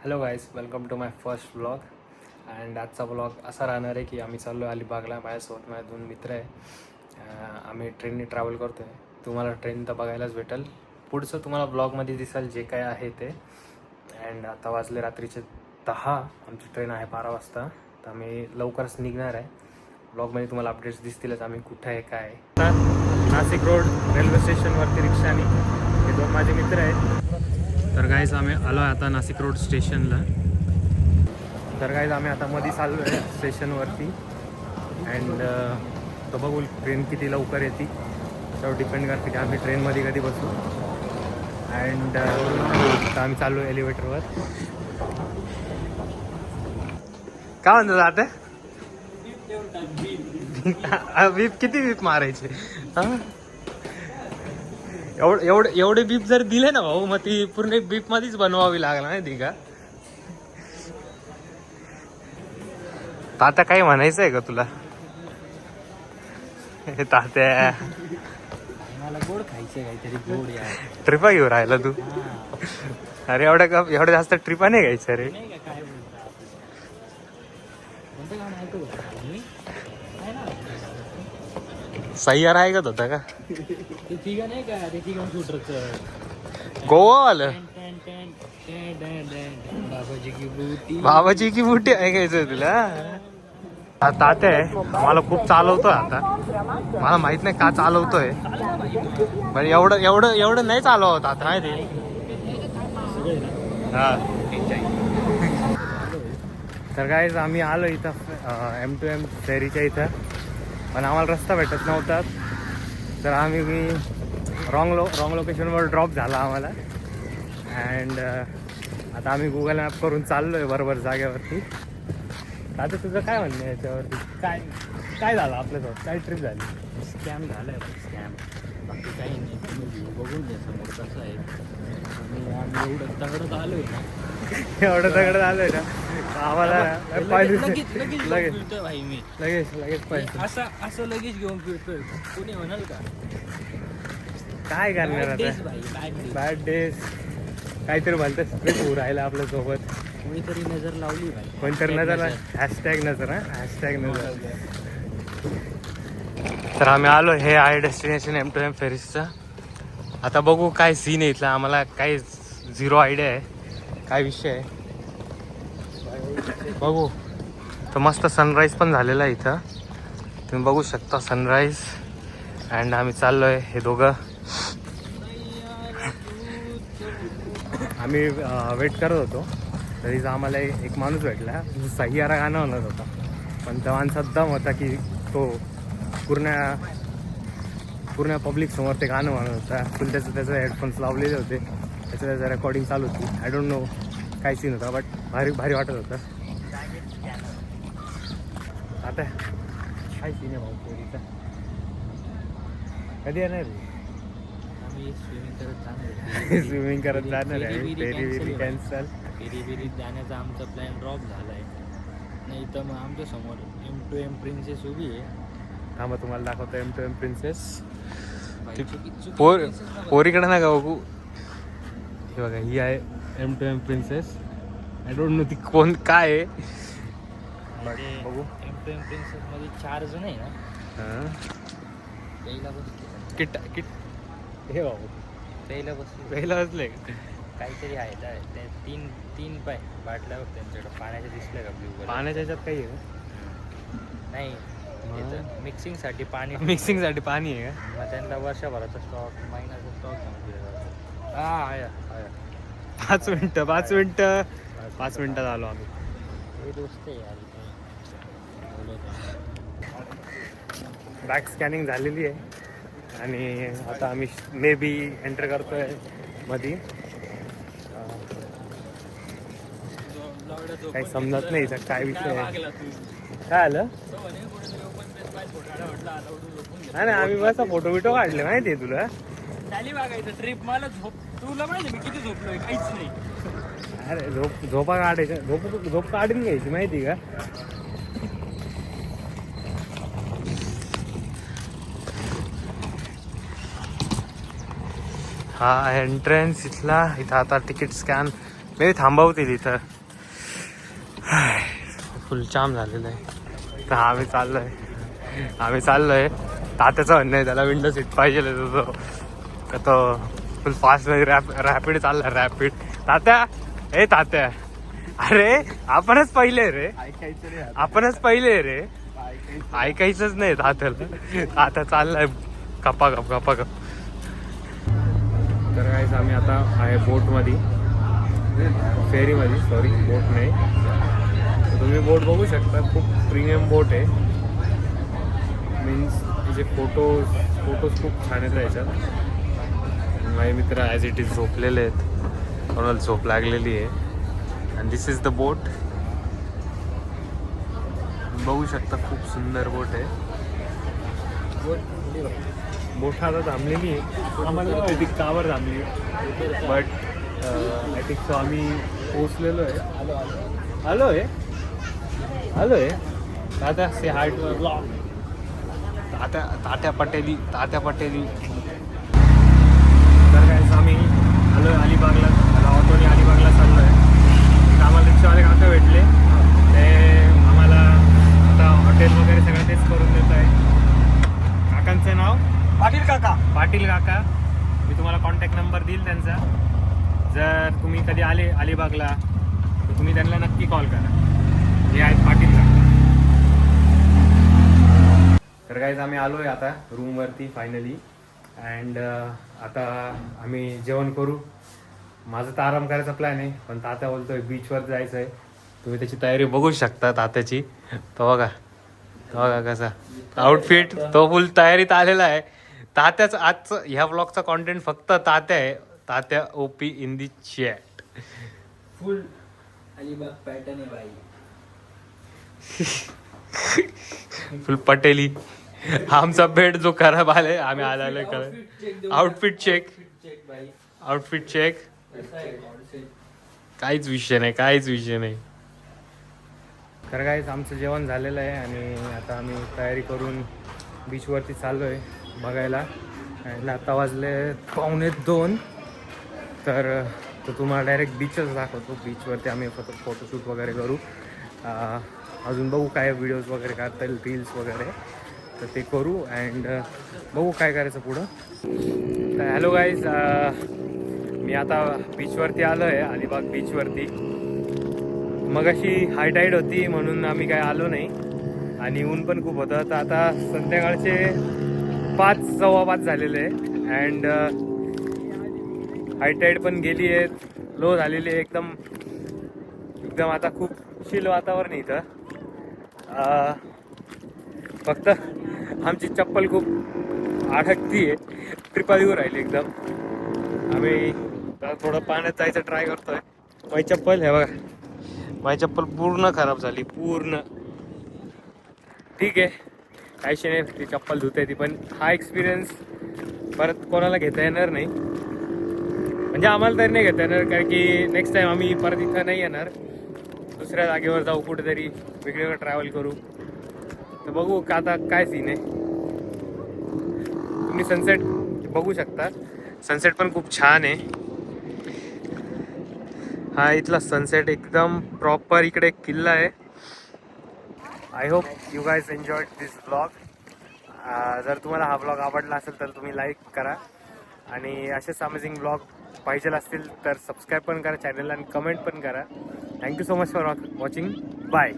Hello guys, welcome to my first vlog. And आजचा vlog असा राहणार आहे की आम्ही चाललो आहे अलिबागला. माझ्यासोबत माझे 2 मित्र आहे. आम्ही ट्रेनने ट्रॅव्हल करतो आहे. तुम्हाला ट्रेन तर बघायलाच भेटेल. पुढचं तुम्हाला ब्लॉगमध्ये दिसेल जे काय आहे ते. अँड आता वाजले रात्रीचे 10. आमची ट्रेन आहे 12 वाजता. तर आम्ही लवकरच निघणार आहे. ब्लॉगमध्ये तुम्हाला अपडेट्स दिसतीलच आम्ही कुठं आहे काय आहे. तर नाशिक रोड रेल्वे स्टेशनवरती रिक्षाने हे 2 माझे मित्र आहेत. तर गाईज आम्ही आलो आहे आता नाशिक रोड स्टेशनला. तर गाईज आम्ही आता मध्ये चाललो आहे स्टेशनवरती. अँड तो बघू ट्रेन किती लवकर येते त्यावर डिपेंड करते की आम्ही ट्रेनमध्ये कधी बसू. अँड आता आम्ही चाललो एलिव्हेटरवर. काय म्हणतो जाते वीप किती वीप मारायचे? एवढे बीप जर दिले ना भाऊ, मग ती पूर्ण बीप मध्येच बनवावी लागणार नाही ती का? तात्या काही म्हणायचं आहे का तुला? तात्या मला गोड खायचं काहीतरी गोड यार. ट्रिपा घेऊन राहिला तू? अरे एवढ्या जास्त ट्रिपा नाही घ्यायचं रे. नाही का काय बोलतो कोणतं गाणं ऐकू मी काय ना सह्यार ऐकत होता का? ते तिघं नाही का ते तिघं शूटरचं गोवावालं बाबाजी की बूटी बाबाची की बुटी ऐकायचं तुला? तात्या आहे मला खूप चालवतोय आता. मला माहित नाही का चालवतोय, पण एवढं नाही चालवत आता माहिती. हा तर गाईज आम्ही आलो इथं M2M फेरीच्या इथं, पण आम्हाला रस्ता भेटत नव्हता. तर आम्ही रॉंग लोकेशनवर ड्रॉप झाला आम्हाला. अँड आता आम्ही गुगल मॅप करून चाललो आहे बरोबर जागेवरती. आता तुझं काय म्हणणं आहे याच्यावरती? काय झालं आपल्यासोबत? काय ट्रिप झाली? स्कॅम झालाय स्कॅम, बाकी काही नाही. तुम्ही व्ह्यू बघून घ्या समोर कसं आहे. आम्ही एवढं तगडत आलोय ना, एवढं सगळं झालंय ना आम्हाला लगेच लगेच फिरतोय भाई मी. लगेच पाहिजे. असं लगेच घेऊन फिरतोय. कोणी म्हणाल का काय करणार Bad days आता? भाई, bad days. बॅड डेज काहीतरी भलतं ट्रिप होऊ राहिलं आपल्यासोबत. कोणीतरी नजर लावली भाई. कोणतरी नजर हॅशटॅग नजर नजर. तर आम्ही आलो, हे आहे डेस्टिनेशन M2M फेरीजचं. आता बघू काय सीन आहे इथला. आम्हाला काही 0 आयडिया आहे काय विषय आहे. बघू. तर मस्त सनराईज पण झालेला आहे इथं, तुम्ही बघू शकता सनराईज. अँड आम्ही चाललो आहे हे दोघं. आम्ही वेट करत होतो तरीच आम्हाला एक माणूस भेटला सह्यारा गाणं म्हणत होता. पण त्या माणसात दम होता की तो पूर्ण पब्लिक समोर ते गाणं म्हणत होता. फुल त्याचे हेडफोन्स लावलेले होते, त्याचं रेकॉर्डिंग चालू होती. आय डोंट नो काय सीन होता, बट भारी वाटत होतं. आता काय सीन आहे भाऊ पोरीचा? कधी येणार आम्ही स्विमिंग करत जाणार. स्विमिंग करत जाणार आहे? फेरी कॅन्सल. पेरी जाण्याचा आमचा प्लॅन ड्रॉप झाला आहे. नाही तर मग आमच्या समोर M2M प्रिन्सेस उभी आहे. थांबा तुम्हाला दाखवतो M2M प्रिन्सेस. बाई, चुकी- पोरीकडे ना का बघू. हे बघा ही आहे M2M princess. I don't know ती कोण काय आहे. म्हणजे बघू. M2M प्रिन्सेस मध्ये 4 जण आहे ना. हां पहिला बसले किट हे बाबू पहिला बसले पहिला वाजले. काहीतरी आहे ना, ते तीन पाय बाटल्यावर त्यांच्याकडे पाण्याचे दिसलं का ब्ल्यू कलर? पाण्याच्या ह्याच्यात काही आहे नाही, मिक्सिंगसाठी पाणी. मिक्सिंगसाठी पाणी आहे का? मग त्यांना वर्षभराचा स्टॉक, महिन्याचा स्टॉक घेऊन दिला जातो. हा आहे. 5 मिनटं झालो आम्ही. हे दोस्त आहे यार इथे. बॅक स्कॅनिंग झालेली आहे आणि आता आम्ही मे बी एंटर करतोय मध्ये. काही समजत नाही इथं काय विषय आहे. काय आलं? नाही नाही, आम्ही बस फोटो बिटो काढले माहिती आहे तुला. झाली बघायचं ट्रिप. मला तुला माहिती मी किती झोपलोय? काहीच नाही. अरे झोपा काढायच्या. झोप काढून घ्यायची माहिती का? हा एंट्रन्स इथला. इथं आता तिकीट स्कॅन मी थांबवतील इथं. फुल जाम झालेलं आहे. तर आम्ही चाललोय. तात्याचं म्हणणं आहे त्याला विंडो सीट पाहिजे तो फुल फास्ट रॅपिड चाललाय. रॅपिड तात्या अरे आपणच पहिले रे. ऐकायचंच नाही तात्याला. आता चाललाय गप्पा गप. तर काहीच आम्ही आता आहे बोटमध्ये, फेरीमध्ये. सॉरी, बोट नाही. तर तुम्ही बोट बघू शकता. खूप प्रीमियम बोट आहे. मीन्स तिचे फोटोज खूप छान आहेत याच्यात. माझे मित्र ॲज इट इज झोपलेले आहेत. कोणाला झोप लागलेली आहे. अँड दिस इज द बोट. बघू शकता खूप सुंदर बोट आहे. बोट आता थांबलेली आहे. आम्हाला माहिती कावर थांबली, बट आय थिंक सो आम्ही पोचलेलो आहे. आलो आहे. दादा से हाय टू ब्लॉग. तात्या पटेली. तर काय आम्ही आलो आहे अलिबागला. ऑटोने अलिबागला चाललो आहे. आम्हाला रिक्षावाले काका भेटले. ते आम्हाला आता हॉटेल वगैरे सगळं तेच करून देत आहे. काकांचं नाव पाटील काका. मी तुम्हाला कॉन्टॅक्ट नंबर देईल त्यांचा. जर तुम्ही कधी आले अलिबागला तर तुम्ही त्यांना नक्की कॉल करा. हे आहेत पाटील काका. तर काहीच आम्ही आलो आहे आता रूमवरती फायनली. अँड आता आम्ही जेवण करू. माझं तर आराम करायचा प्लॅन आहे, पण तात्या बोलतोय बीचवर जायचं आहे. तुम्ही त्याची तयारी बघू शकता तात्याची. तो बघा कसा आउटफिट. तो फुल तयारीत आलेला आहे. तात्याचं आजचं ह्या ब्लॉगचा कॉन्टेंट फक्त तात्या आहे. Tatya OP in the chat. Full Alibag pattern आहे भाई. फुल पटेली. आमचा बेड जो खराब आलाय आम्ही आलेलो कर. Outfit check. काहीच विषय नाही. तर काहीच आमचं जेवण झालेलं आहे आणि आता आम्ही तयारी करून बीचवरती चाललो आहे बघायला. आणि आता वाजले 1:45. तर तुम्हाला डायरेक्ट बीचच दाखवतो. बीचवरती आम्ही फोटोशूट वगैरे करू. अजून बघू काय व्हिडिओज वगैरे करता येईल, रील्स वगैरे, तर ते करू. अँड बघू काय करायचं पुढं. तर हॅलो गाईज, मी आता बीचवरती आलो आहे अलिबाग बीचवरती. मग अशी हाय टाईड होती म्हणून आम्ही काय आलो नाही आणि ऊन पण खूप होतं. तर आता संध्याकाळचे 5:15 झालेले आहे. अँड हाय टाईड पण गेली आहे, लो झालेली आहे. एकदम आता खूप चिल वातावरण आहे इथं. फक्त आमची चप्पल खूप अडकती आहे. ट्रिपा येऊ राहिली एकदम. आम्ही थोडं पाण्यात जायचं ट्राय करतोय. माझी चप्पल हे बघा, माझी चप्पल पूर्ण खराब झाली, पूर्ण. ठीक आहे, काहीशी नाही, ती चप्पल धुते ती. पण हा एक्सपिरियन्स परत कोणाला घेता येणार नाही. म्हणजे आम्हाला तरी नाही घेता येणार, कारण की नेक्स्ट टाइम आम्ही परत इथं नाही येणार. दुसऱ्या जागेवर जाऊ, कुठेतरी वेगवेगळं ट्रॅव्हल करू. तर बघू का आता काय सीन आहे. तुम्ही सनसेट बघू शकता. सनसेट पण खूप छान आहे. हा इथला सनसेट एकदम प्रॉपर. इकडे एक किल्ला आहे. I hope you guys enjoyed this blog. जर तुम्हाला हा ब्लॉग आवडला असेल तर तुम्ही लाईक करा. आणि असेच अमेझिंग ब्लॉग पाहिजे असतील तर सबस्क्राईब पण करा चॅनलला आणि कमेंट पण करा. Thank you so much for watching. Bye.